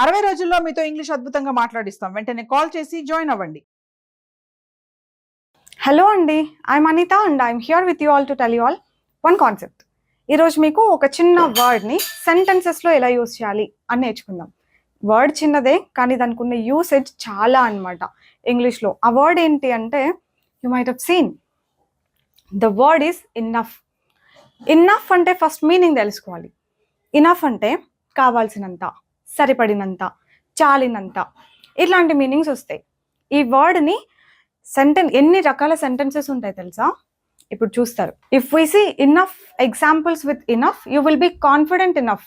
60 రోజుల్లో మీతో ఇంగ్లీష్ అద్భుతంగా మాట్లాడిస్తాం. వెంటనే కాల్ చేసి జాయిన్ అవ్వండి. హలో అండి, I'm Anitha and I'm here with you all to tell you all one concept. ఈరోజు మీకు ఒక చిన్న వర్డ్ని సెంటెన్సెస్లో ఎలా యూస్ చేయాలి అని నేర్చుకుందాం. వర్డ్ చిన్నదే కానీ దానికి ఉన్న యూసేజ్ చాలా అనమాట ఇంగ్లీష్లో. ఆ వర్డ్ ఏంటి అంటే, you might have seen the word is enough. Enough అంటే ఫస్ట్ మీనింగ్ తెలుసుకోవాలి. ఇనఫ్ అంటే కావాల్సినంత, సరిపడినంత, చాలినంత, ఇట్లాంటి మీనింగ్స్ వస్తాయి. ఈ వర్డ్ని ఎన్ని రకాల సెంటెన్సెస్ ఉంటాయి తెలుసా? ఇప్పుడు చూస్తారు. If we see enough examples with enough, you will be confident enough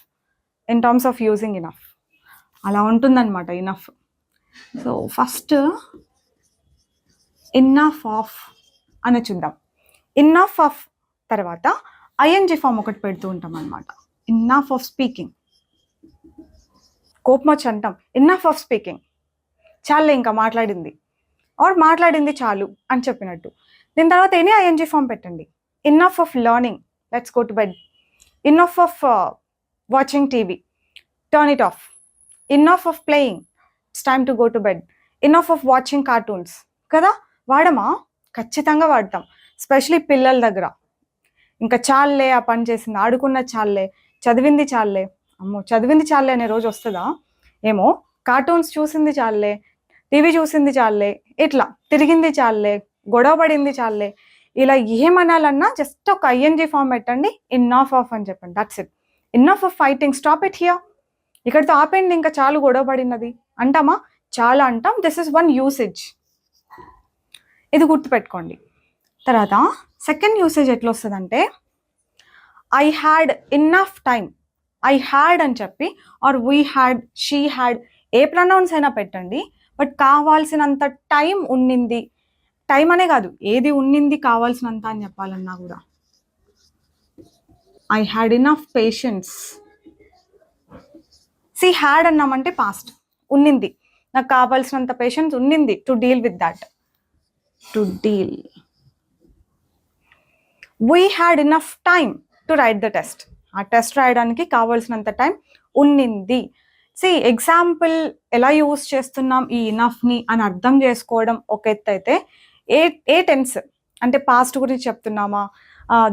in terms of using enough. అలా ఉంటుందన్నమాట enough. So first enough of అని చూద్దాం. ఇన్నఫ్ ఆఫ్ తర్వాత ఐఎన్జి ఫామ్ ఒకటి పెడుతూ ఉంటాం అనమాట. Enough of speaking. కోపం వచ్చి అంటాం ఇన్నఫ్ ఆఫ్ స్పీకింగ్, చాలే ఇంకా మాట్లాడింది, ఆర్ మాట్లాడింది చాలు అని చెప్పినట్టు. దీని తర్వాత ఎనీ ఐఎన్జి ఫామ్ పెట్టండి. Enough of learning, let's go to bed. Enough of watching TV, turn it of. Enough of playing, it's time to go to bed. Enough of watching cartoons. కదా, వాడమా? ఖచ్చితంగా వాడతాం, ఎస్పెషలీ పిల్లల దగ్గర. ఇంకా చాలే, ఆ పని చేసింది, ఆడుకున్న చాలే, చదివింది చాలే. అమ్మో, చదివింది చాలే అనే రోజు వస్తుందా ఏమో. కార్టూన్స్ చూసింది చాలే, టీవీ చూసింది చాలే, ఇట్లా తిరిగింది చాలే, గొడవ పడింది చాలే, ఇలా ఏమనాలన్నా జస్ట్ ఒక ఐఎన్జి ఫామ్ పెట్టండి, ఇన్నఫ్ ఆఫ్ అని చెప్పండి. That's it. Enough of fighting, stop it here. ఇక్కడితో ఆపేయండి, ఇంకా చాలు గొడవ పడినది అంటామా? చాలా అంటాం. దిస్ ఇస్ వన్ యూసేజ్, ఇది గుర్తుపెట్టుకోండి. తర్వాత సెకండ్ యూసేజ్ ఎట్లా వస్తుందంటే, I had enough time. I had అని చెప్పి, or we had, she had, ఏ ప్రొనౌన్స్ అయినా పెట్టండి, బట్ కావాల్సినంత టైం ఉన్నింది. టైం అనే కాదు, ఏది ఉన్నింది కావాల్సినంత అని చెప్పాలన్నా కూడా. I had enough patience. See, had అన్నామంటే పాస్ట్, ఉన్నింది, నాకు కావాల్సినంత పేషెన్స్ ఉన్నింది to deal with that. To deal. We had enough time to write the test. ఆ టెస్ట్ రాయడానికి కావాల్సినంత టైం ఉన్నింది. సి, ఎగ్జాంపుల్ ఎలా యూస్ చేస్తున్నాం ఈ ఇనఫ్ని అని అర్థం చేసుకోవడం ఒక ఎత్తు అయితే, ఏ టెన్స్ అంటే పాస్ట్ గురించి చెప్తున్నామా,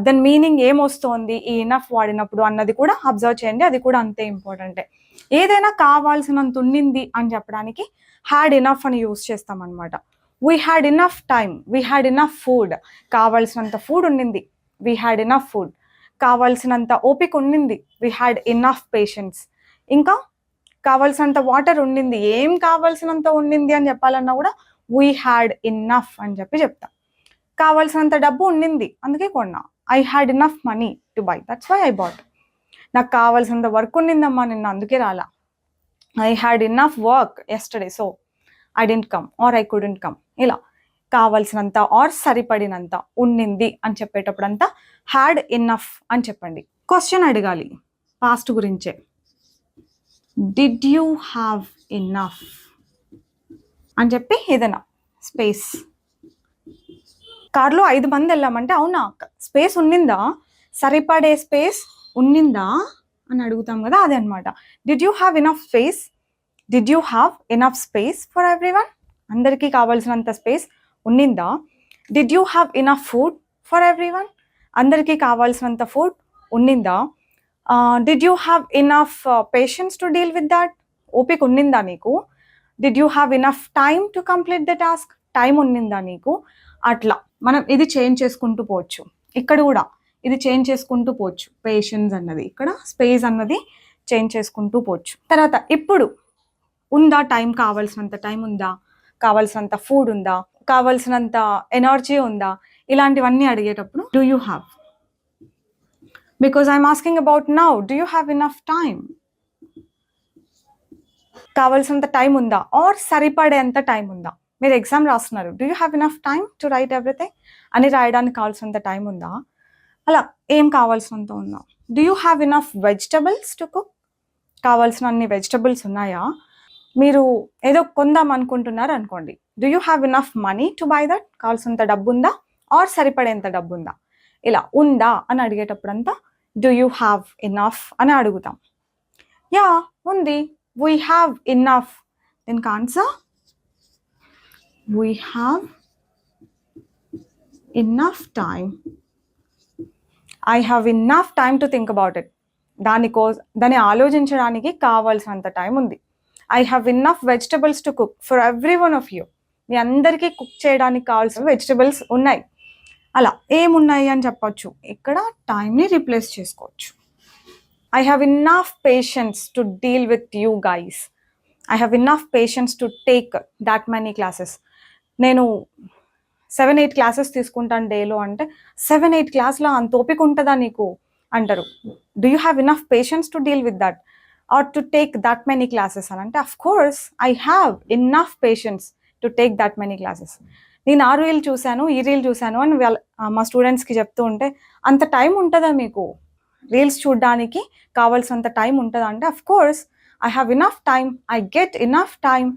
దాని మీనింగ్ ఏమొస్తోంది ఈ ఇనఫ్ వాడినప్పుడు అన్నది కూడా అబ్జర్వ్ చేయండి. అది కూడా అంతే ఇంపార్టెంటే. ఏదైనా కావాల్సినంత ఉన్నింది అని చెప్పడానికి హ్యాడ్ ఇనఫ్ అని యూస్ చేస్తామన్నమాట. We had enough time, we had enough food, కావాల్సినంత ఫుడ్ ఉన్నింది, వీ హ్యాడ్ ఇనఫ్ ఫుడ్. కావాల్సినంత ఓపిక ఉన్నింది, వీ హ్యాడ్ ఇనఫ్ పేషెన్స్. ఇంకా కావాల్సినంత వాటర్ ఉండింది, ఏం కావాల్సినంత ఉండింది అని చెప్పాలన్నా కూడా వీ హ్యాడ్ ఇన్నఫ్ అని చెప్పి చెప్తాం. కావాల్సినంత డబ్బు ఉండింది, అందుకే కొన్నా. I had enough money to buy, that's why I bought. నాకు కావాల్సినంత వర్క్ ఉండిందమ్మా నిన్న, అందుకే రాలా. I had enough work yesterday, so I didn't come or I couldn't come. ఇలా కావాల్సినంత ఆర్ సరిపడినంత ఉన్నింది అని చెప్పేటప్పుడు అంతా హ్యాడ్ ఇనఫ్ అని చెప్పండి. క్వశ్చన్ అడగాలి పాస్ట్ గురించే. డిడ్ యూ హ్యావ్ ఇనఫ్ అని చెప్పి ఏదైనా స్పేస్. కార్లో 5 మంది వెళ్ళామంటే, అవునా స్పేస్ ఉన్నిందా, సరిపడే స్పేస్ ఉన్నిందా అని అడుగుతాం కదా, అదే అనమాట. Did you have enough space, did you have enough space for everyone, అందరికీ కావాల్సినంత స్పేస్ ఉన్నిందా. Did you have enough food for everyone, అందరికీ కావాల్సినంత ఫుడ్ ఉన్నిందా. Did you have enough patience to deal with that, ఓపిక ఉన్నిందా నీకు. Did you have enough time to complete the task, time ఉన్నిందా నీకు. అట్లా మనం ఇది చేంజ్ చేసుకుంటూ పోవచ్చు. ఇక్కడ కూడా ఇది చేంజ్ చేసుకుంటూ పోవచ్చు. పేషెన్స్ అన్నది ఇక్కడ, స్పేస్ అన్నది చేంజ్ చేసుకుంటూ పోవచ్చు. తర్వాత ఇప్పుడు ఉందా టైం, కావాల్సినంత టైం ఉందా, కావాల్సినంత ఫుడ్ ఉందా, కావాల్సినంత ఎనర్జీ ఉందా, ఇలాంటివన్నీ అడిగేటప్పుడు do you have. Because I'm asking about now, do you have enough time. కావాల్సినంత టైం ఉందా, ఆర్ సరిపడేంత టైం ఉందా. మీరు ఎగ్జామ్ రాస్తున్నారు, do you have enough time to write everything అని రాయడానికి కావాల్సినంత టైం ఉందా. అలా ఏం కావాల్సినంత ఉందా. Do you have enough vegetables to cook, కావాల్సిన అన్ని వెజిటబుల్స్ ఉన్నాయా. మీరు ఏదో కొందాం అనుకుంటున్నారు అనుకోండి, do you have enough money to buy that, కావాల్సినంత డబ్బు ఉందా, ఆర్ సరిపడేంత డబ్బు ఉందా. ఇలా ఉందా అని అడిగేటప్పుడు అంతా డూ యూ హ్యావ్ ఇనఫ్ అని అడుగుతాం. యా ఉంది, we have enough. దీనికి answer we have enough time. I have enough time to think about it. దాన్ని ఆలోచించడానికి కావాల్సినంత టైం ఉంది. I have enough vegetables to cook for every one of you. మీ అందరికీ cook చేయడానికి కావాల్సిన వెజిటబుల్స్ ఉన్నాయి. అలా ఏమున్నాయి అని చెప్పొచ్చు. ఇక్కడ టైంని రీప్లేస్ చేసుకోవచ్చు. I have enough patience to deal with you guys. I have enough patience to take that many classes. నేను 7-8 క్లాసెస్ తీసుకుంటాను డేలో అంటే 7-8 క్లాస్లో అంత ఓపిక ఉంటుందా నీకు అంటారు. Do you have enough patience to deal with that or to take that many classes అని అంటే of course I have enough patience to take that many classes. నేను ఆ రీల్ చూశాను, ఈ రీల్ చూశాను అని మా స్టూడెంట్స్కి చెప్తూ ఉంటే అంత టైం ఉంటుందా మీకు రీల్స్ చూడడానికి కావాల్సినంత టైం ఉంటుందా అంటే of course I have enough time, I get enough time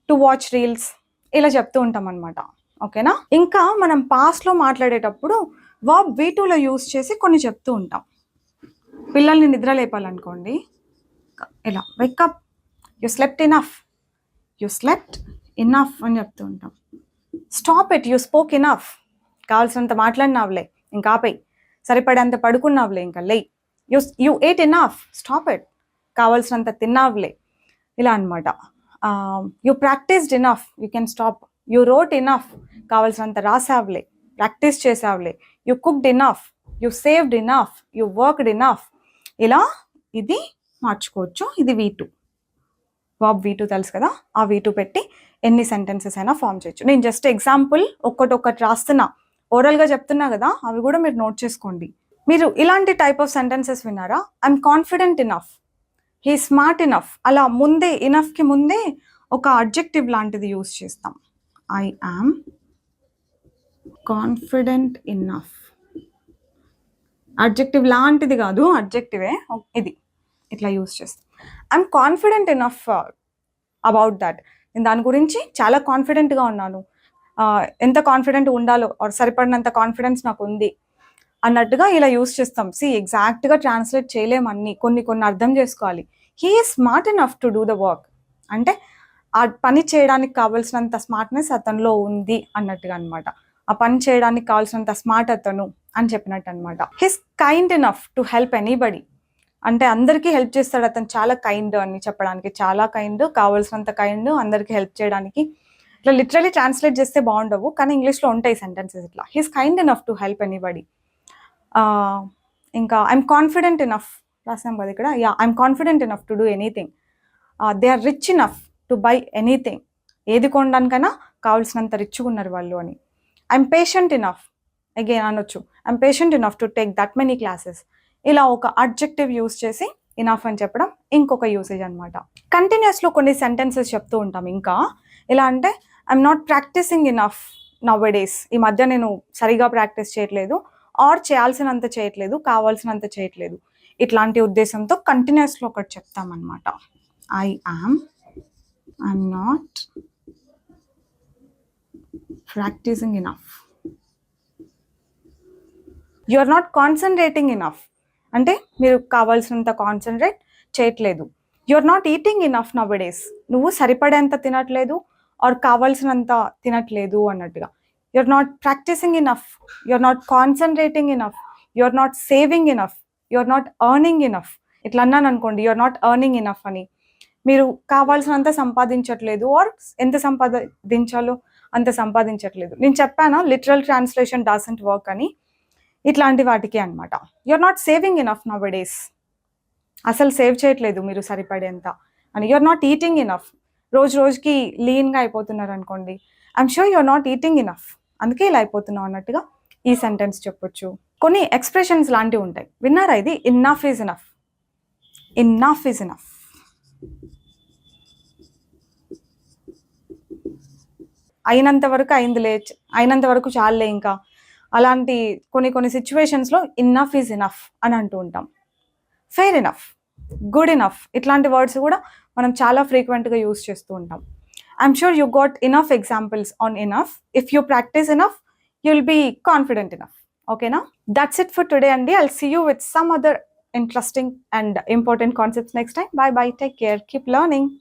to watch reels, ఇలా చెప్తూ ఉంటాం అనమాట. ఓకేనా? ఇంకా మనం పాస్ట్లో మాట్లాడేటప్పుడు వర్బ్ V2లో యూస్ చేసి కొన్ని చెప్తూ ఉంటాం. పిల్లల్ని నిద్ర లేపాలనుకోండి, ఇలా wake up, you slept enough, you slept enough అని చెప్తూ ఉంటాం. Stop it, you spoke enough, కావాల్సినంత మాట్లాడినావులే ఇంకా ఆపేయి, సరిపడేంత పడుకున్నావులే ఇంకా లే. You ate enough, stop it, కావాల్సినంత తిన్నావులే, ఇలా అనమాట. You practised enough, you can stop. You wrote enough, కావాల్సినంత రాసావులే, ప్రాక్టీస్ చేసావులే. You cooked enough, you saved enough, you worked enough, ఇలా ఇది మార్చుకోవచ్చు. ఇది V2, వర్బ్ V2 తెలుసు కదా, ఆ V2 పెట్టి ఎన్ని సెంటెన్సెస్ అయినా ఫామ్ చేయొచ్చు. నేను జస్ట్ ఎగ్జాంపుల్ ఒక్కటి రాస్తున్నా, ఓరల్గా చెప్తున్నా కదా, అవి కూడా మీరు నోట్ చేసుకోండి. మీరు ఇలాంటి టైప్ ఆఫ్ సెంటెన్సెస్ విన్నారా? I'm confident enough, he smart enough, అలా ముందే ఇనఫ్కి ముందే ఒక అడ్జెక్టివ్ లాంటిది యూస్ చేస్తాం. I am confident enough. Adjective లాంటిది కాదు, అడ్జెక్టివే ఇది, ఇట్లా యూస్ చేస్తాం. I'm confident enough about that, నేను దాని గురించి చాలా కాన్ఫిడెంట్గా ఉన్నాను, ఎంత కాన్ఫిడెంట్ ఉండాలో ఆర్ సరిపడినంత కాన్ఫిడెన్స్ నాకు ఉంది అన్నట్టుగా ఇలా యూస్ చేస్తాం. ఎగ్జాక్ట్గా ట్రాన్స్లేట్ చేయలేము అన్ని, కొన్ని అర్థం చేసుకోవాలి. He is smart enough to do the work అంటే ఆ పని చేయడానికి కావాల్సినంత స్మార్ట్నెస్ అతనిలో ఉంది అన్నట్టుగా అనమాట. ఆ పని చేయడానికి కావాల్సినంత స్మార్ట్ అతను అని చెప్పినట్టు అనమాట. His kind enough to help anybody అంటే అందరికీ హెల్ప్ చేస్తాడు అతను, చాలా కైండ్ అని చెప్పడానికి, చాలా కైండ్, కావాల్సినంత కైండ్, అందరికీ హెల్ప్ చేయడానికి. ఇట్లా లిటరలీ ట్రాన్స్లేట్ చేస్తే బాగుండవు, కానీ ఇంగ్లీష్లో ఉంటాయి సెంటెన్సెస్ ఇట్లా. He's kind enough to help anybody. ఇంకా ఐఎమ్ కాన్ఫిడెంట్ ఇనఫ్ రాసాం కదా ఇక్కడ, I'm confident enough to do anything. They are rich enough to buy anything, ఏది కొనడానికైనా కావాల్సినంత రిచ్గా ఉన్నారు వాళ్ళు అని. ఐఎమ్ పేషెంట్ ఇనఫ్, అగైన్ అనొచ్చు, I'm patient enough to take that many classes. ఇలా ఒక అడ్జెక్టివ్ యూస్ చేసి ఇనఫ్ అని చెప్పడం ఇంకొక యూసేజ్ అనమాట. కంటిన్యూస్లో కొన్ని సెంటెన్సెస్ చెప్తూ ఉంటాం. ఇంకా ఎలా అంటే I'm not practising enough nowadays, ఈ మధ్య నేను సరిగా ప్రాక్టీస్ చేయట్లేదు, ఆర్ చేయాల్సినంత చేయట్లేదు, కావాల్సినంత చేయట్లేదు, ఇట్లాంటి ఉద్దేశంతో కంటిన్యూస్లో ఒకటి చెప్తామన్నమాట. I'm not practicing enough. You are not concentrating enough అంటే మీరు కావాల్సినంత కాన్సన్ట్రేట్ చేయట్లేదు. You are not eating enough nowadays, నువ్వు సరిపడేంత తినట్లేదు ఆర్ కావాల్సినంత తినట్లేదు అన్నట్టుగా. You are not practising enough, you are not concentrating enough, you are not saving enough, you are not earning enough. ఇట్లా అన్నాను అనుకోండి, you are not earning enough అని, మీరు కావాల్సినంత సంపాదించట్లేదు ఆర్ ఎంత సంపాదించాలో అంత సంపాదించట్లేదు. నేను చెప్పాను లిటరల్ ట్రాన్స్లేషన్ డజంట్ వర్క్ అని, ఇట్లాంటి వాటికి అనమాట. You are not saving enough nowadays, అసలు సేవ్ చేయట్లేదు మీరు సరిపడేంత అని. You are not eating enough, రోజుకి లీన్గా అయిపోతున్నారు అనుకోండి, I'm sure you are not eating enough, అందుకే ఇలా అయిపోతున్నావు అన్నట్టుగా ఈ సెంటెన్స్ చెప్పొచ్చు. కొన్ని ఎక్స్ప్రెషన్స్ లాంటివి ఉంటాయి, విన్నారా? ఇది enough is enough, enough is enough. అయినంత వరకు అయిందిలే, అయినంత వరకు చాలులే, ఇంకా అలాంటి కొన్ని సిచ్యువేషన్స్లో ఇన్నఫ్ ఈజ్ ఇనఫ్ అని అంటూ ఉంటాం. ఫెయిర్ ఇనఫ్, గుడ్ ఇనఫ్, ఇట్లాంటి వర్డ్స్ కూడా మనం చాలా ఫ్రీక్వెంట్గా యూస్ చేస్తూ ఉంటాం. I'm sure you got enough examples on enough. If you practice enough you will be confident enough. ఓకేనా? దట్స్ ఇట్ ఫర్ టుడే అండి. I'll see you with some other interesting and important concepts next time. Bye bye. Take care. Keep learning.